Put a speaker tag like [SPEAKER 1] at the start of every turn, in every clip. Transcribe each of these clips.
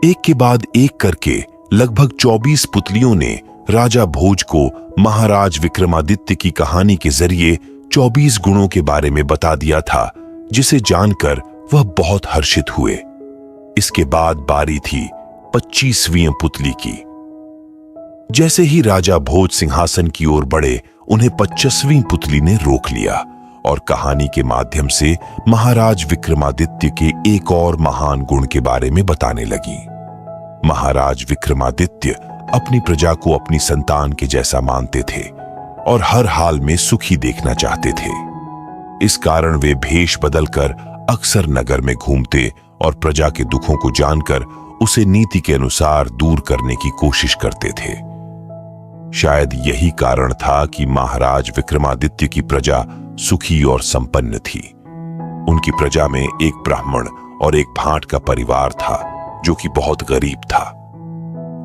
[SPEAKER 1] एक के बाद एक करके लगभग 24 पुतलियों ने राजा भोज को महाराज विक्रमादित्य की कहानी के जरिए 24 गुणों के बारे में बता दिया था, जिसे जानकर वह बहुत हर्षित हुए। इसके बाद बारी थी 25वीं पुतली की। जैसे ही राजा भोज सिंहासन की ओर बढ़े, उन्हें 25वीं पुतली ने रोक लिया और कहानी के माध्यम से महाराज विक्रमादित्य के एक और महान गुण के बारे में बताने लगी। महाराज विक्रमादित्य अपनी प्रजा को अपनी संतान के जैसा मानते थे और हर हाल में सुखी देखना चाहते थे। इस कारण वे भेष बदलकर अक्सर नगर में घूमते और प्रजा के दुखों को जानकर उसे नीति के अनुसार दूर करने की कोशिश करते थे। शायद यही कारण था कि महाराज विक्रमादित्य की प्रजा सुखी और संपन्न थी। उनकी प्रजा में एक ब्राह्मण और एक भाट का परिवार था जो कि बहुत गरीब था,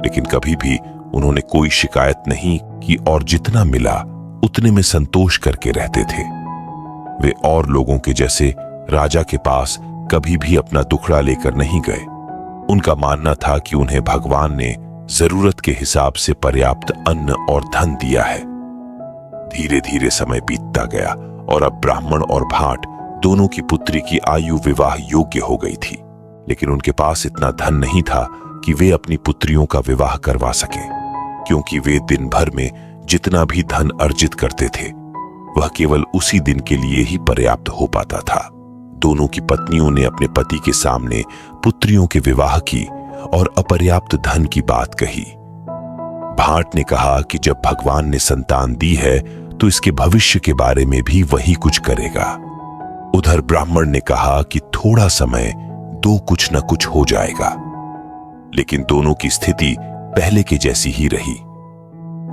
[SPEAKER 1] लेकिन कभी भी उन्होंने कोई शिकायत नहीं की और जितना मिला उतने में संतोष करके रहते थे। वे और लोगों के जैसे राजा के पास कभी भी अपना दुखड़ा लेकर नहीं गए। उनका मानना था कि उन्हें भगवान ने जरूरत के हिसाब से पर्याप्त अन्न और धन दिया है। धीरे धीरे समय बीतता गया और अब ब्राह्मण और भाट दोनों की पुत्री की आयु विवाह योग्य हो गई थी, लेकिन उनके पास इतना धन नहीं था कि वे अपनी पुत्रियों का विवाह करवा सकें, क्योंकि वे दिन भर में जितना भी धन अर्जित करते थे वह केवल उसी दिन के लिए ही पर्याप्त हो पाता था। दोनों की पत्नियों ने अपने पति के सामने पुत्रियों के विवाह की और अपर्याप्त धन की बात कही। भाट ने कहा कि जब भगवान ने संतान दी है तो इसके भविष्य के बारे में भी वही कुछ करेगा। उधर ब्राह्मण ने कहा कि थोड़ा समय दो, कुछ न कुछ हो जाएगा। लेकिन दोनों की स्थिति पहले के जैसी ही रही।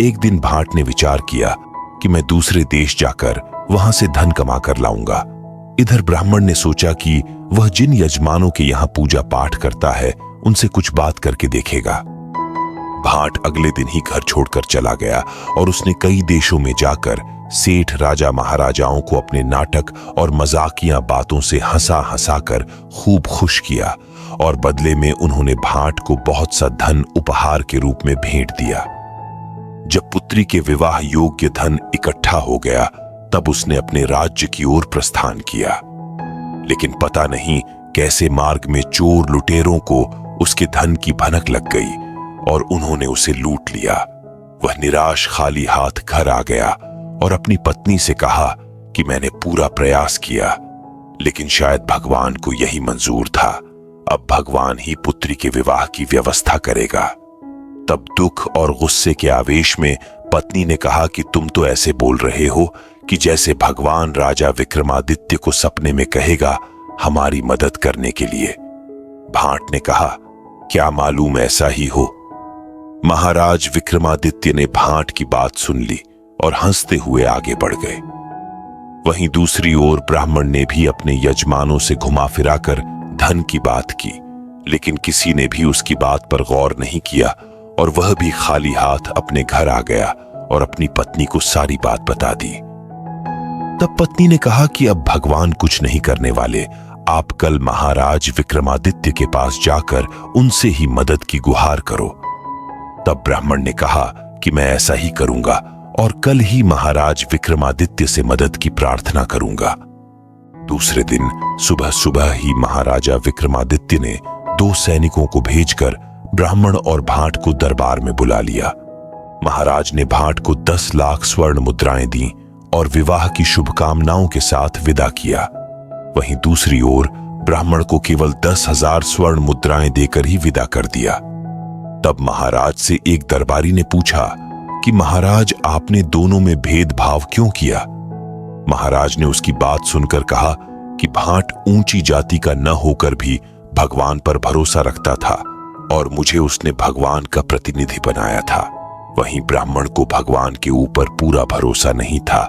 [SPEAKER 1] एक दिन भाट ने विचार किया कि मैं दूसरे देश जाकर वहां से धन कमा कर लाऊंगा। इधर ब्राह्मण ने सोचा कि वह जिन यजमानों के यहां पूजा पाठ करता है उनसे कुछ बात करके देखेगा। भाट अगले दिन ही घर छोड़कर चला गया और उसने कई देशों में जाकर सेठ राजा महाराजाओं को अपने नाटक और मजाकिया बातों से हंसा हंसा कर खूब खुश किया और बदले में उन्होंने भाट को बहुत सा धन उपहार के रूप में भेंट दिया। जब पुत्री के विवाह योग्य धन इकट्ठा हो गया तब उसने अपने राज्य की ओर प्रस्थान किया, लेकिन पता नहीं कैसे मार्ग में चोर लुटेरों को उसके धन की भनक लग गई और उन्होंने उसे लूट लिया। वह निराश खाली हाथ घर आ गया और अपनी पत्नी से कहा कि मैंने पूरा प्रयास किया, लेकिन शायद भगवान को यही मंजूर था। अब भगवान ही पुत्री के विवाह की व्यवस्था करेगा। तब दुख और गुस्से के आवेश में पत्नी ने कहा कि तुम तो ऐसे बोल रहे हो कि जैसे भगवान राजा विक्रमादित्य को सपने में कहेगा हमारी मदद करने के लिए। भाट ने कहा, क्या मालूम ऐसा ही हो। महाराज विक्रमादित्य ने भाट की बात सुन ली और हंसते हुए आगे बढ़ गए। वहीं दूसरी ओर ब्राह्मण ने भी अपने यजमानों से घुमा फिराकर धन की बात की, लेकिन किसी ने भी उसकी बात पर गौर नहीं किया और वह भी खाली हाथ अपने घर आ गया और अपनी पत्नी को सारी बात बता दी। तब पत्नी ने कहा कि अब भगवान कुछ नहीं करने वाले, आप कल महाराज विक्रमादित्य के पास जाकर उनसे ही मदद की गुहार करो। तब ब्राह्मण ने कहा कि मैं ऐसा ही करूंगा और कल ही महाराज विक्रमादित्य से मदद की प्रार्थना करूंगा। दूसरे दिन सुबह सुबह ही महाराजा विक्रमादित्य ने 2 सैनिकों को भेजकर ब्राह्मण और भाट को दरबार में बुला लिया। महाराज ने भाट को 10 लाख स्वर्ण मुद्राएं दी और विवाह की शुभकामनाओं के साथ विदा किया। वहीं दूसरी ओर ब्राह्मण को केवल 10,000 स्वर्ण मुद्राएं देकर ही विदा कर दिया। तब महाराज से एक दरबारी ने पूछा कि महाराज, आपने दोनों में भेदभाव क्यों किया? महाराज ने उसकी बात सुनकर कहा कि भाट ऊंची जाति का न होकर भी भगवान पर भरोसा रखता था और मुझे उसने भगवान का प्रतिनिधि बनाया था। वहीं ब्राह्मण को भगवान के ऊपर पूरा भरोसा नहीं था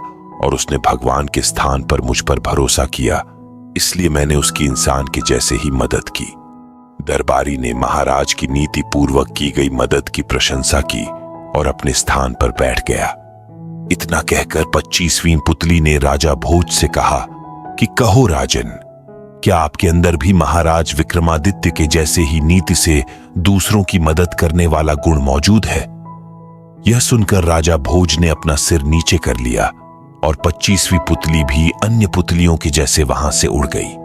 [SPEAKER 1] और उसने भगवान के स्थान पर मुझ पर भरोसा किया, इसलिए मैंने उसकी इंसान के जैसे ही मदद की। दरबारी ने महाराज की नीति पूर्वक की गई मदद की प्रशंसा की और अपने स्थान पर बैठ गया। इतना कहकर 25वीं पुतली ने राजा भोज से कहा कि कहो राजन, क्या आपके अंदर भी महाराज विक्रमादित्य के जैसे ही नीति से दूसरों की मदद करने वाला गुण मौजूद है? यह सुनकर राजा भोज ने अपना सिर नीचे कर लिया और 25वीं पुतली भी अन्य पुतलियों के जैसे वहां से उड़ गई।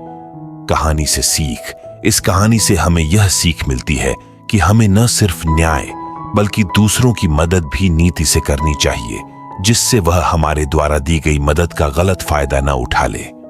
[SPEAKER 1] कहानी से सीख। इस कहानी से हमें यह सीख मिलती है कि हमें न सिर्फ न्याय बल्कि दूसरों की मदद भी नीति से करनी चाहिए, जिससे वह हमारे द्वारा दी गई मदद का गलत फायदा न उठा ले।